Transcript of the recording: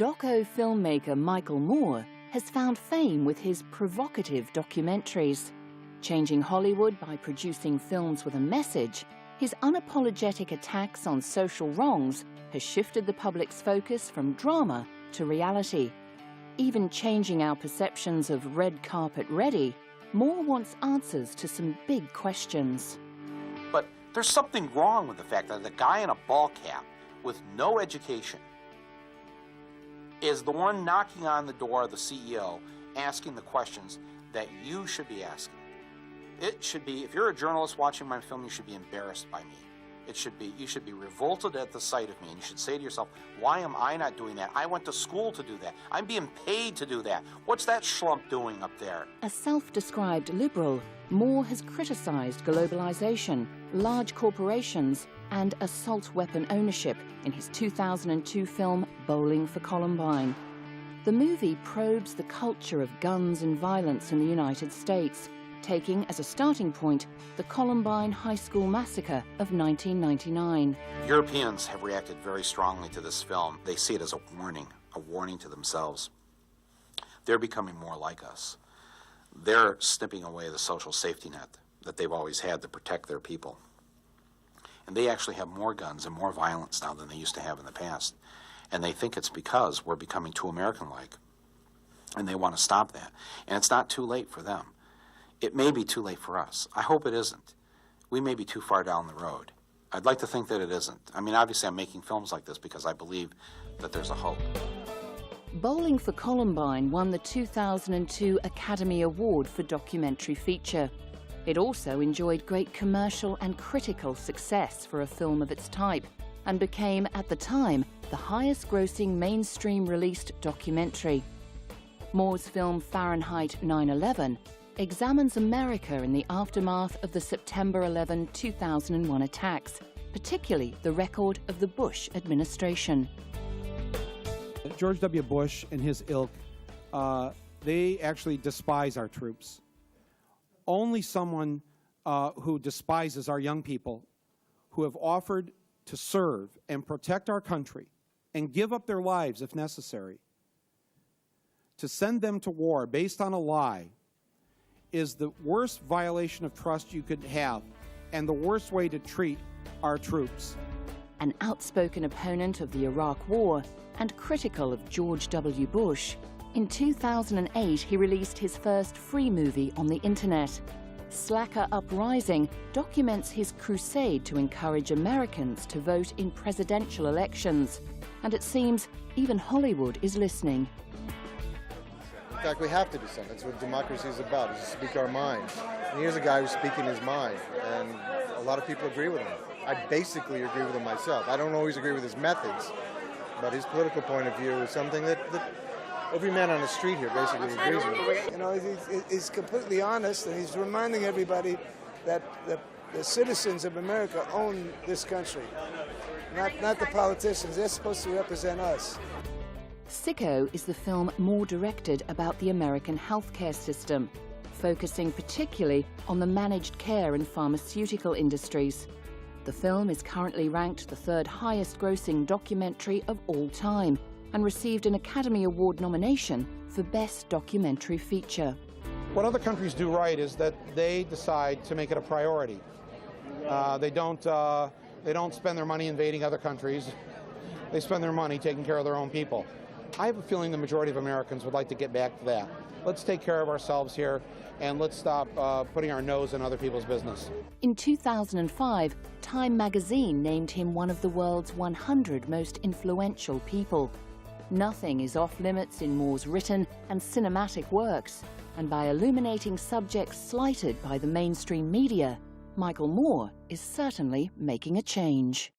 Doco filmmaker Michael Moore has found fame with his provocative documentaries. Changing Hollywood by producing films with a message, his unapologetic attacks on social wrongs has shifted the public's focus from drama to reality. Even changing our perceptions of red carpet ready, Moore wants answers to some big questions. But there's something wrong with the fact that the guy in a ball cap with no education is the one knocking on the door of the CEO, asking the questions that you should be asking. It should be, if you're a journalist watching my film, you should be embarrassed by me. It should be, you should be revolted at the sight of me, and you should say to yourself, why am I not doing that? I went to school to do that. I'm being paid to do that. What's that schlump doing up there? A self-described liberal, Moore has criticized globalization, large corporations, and assault weapon ownership in his 2002 film Bowling for Columbine. The movie probes the culture of guns and violence in the United States, taking as a starting point the Columbine High School massacre of 1999. Europeans have reacted very strongly to this film. They see it as a warning to themselves. They're becoming more like us. They're snipping away the social safety net that they've always had to protect their people. And they actually have more guns and more violence now than they used to have in the past. And they think it's because we're becoming too American-like. And they want to stop that. And it's not too late for them. It may be too late for us. I hope it isn't. We may be too far down the road. I'd like to think that it isn't. I mean, obviously I'm making films like this because I believe that there's a hope. Bowling for Columbine won the 2002 Academy Award for Documentary Feature. It also enjoyed great commercial and critical success for a film of its type, and became, at the time, the highest-grossing mainstream-released documentary. Moore's film Fahrenheit 9/11 examines America in the aftermath of the September 11, 2001 attacks, particularly the record of the Bush administration. George W. Bush and his ilk, they actually despise our troops. Only someone who despises our young people, who have offered to serve and protect our country and give up their lives if necessary, to send them to war based on a lie, is the worst violation of trust you could have and the worst way to treat our troops. An outspoken opponent of the Iraq War and critical of George W. Bush, in 2008 he released his first free movie on the internet. Slacker Uprising documents his crusade to encourage Americans to vote in presidential elections. And it seems even Hollywood is listening. In fact, we have to do something. That's what democracy is about, is to speak our minds. And here's a guy who's speaking his mind, and a lot of people agree with him. I basically agree with him myself. I don't always agree with his methods, but his political point of view is something that every man on the street here basically agrees with. You know, he's completely honest, and he's reminding everybody that the citizens of America own this country, not the politicians. They're supposed to represent us. Sicko is the film Moore directed about the American healthcare system, focusing particularly on the managed care and pharmaceutical industries. The film is currently ranked the third highest-grossing documentary of all time and received an Academy Award nomination for Best Documentary Feature. What other countries do right is that they decide to make it a priority. They don't spend their money invading other countries. They spend their money taking care of their own people. I have a feeling the majority of Americans would like to get back to that. Let's take care of ourselves here, and let's stop putting our nose in other people's business. In 2005, Time magazine named him one of the world's 100 most influential people. Nothing is off-limits in Moore's written and cinematic works, and by illuminating subjects slighted by the mainstream media, Michael Moore is certainly making a change.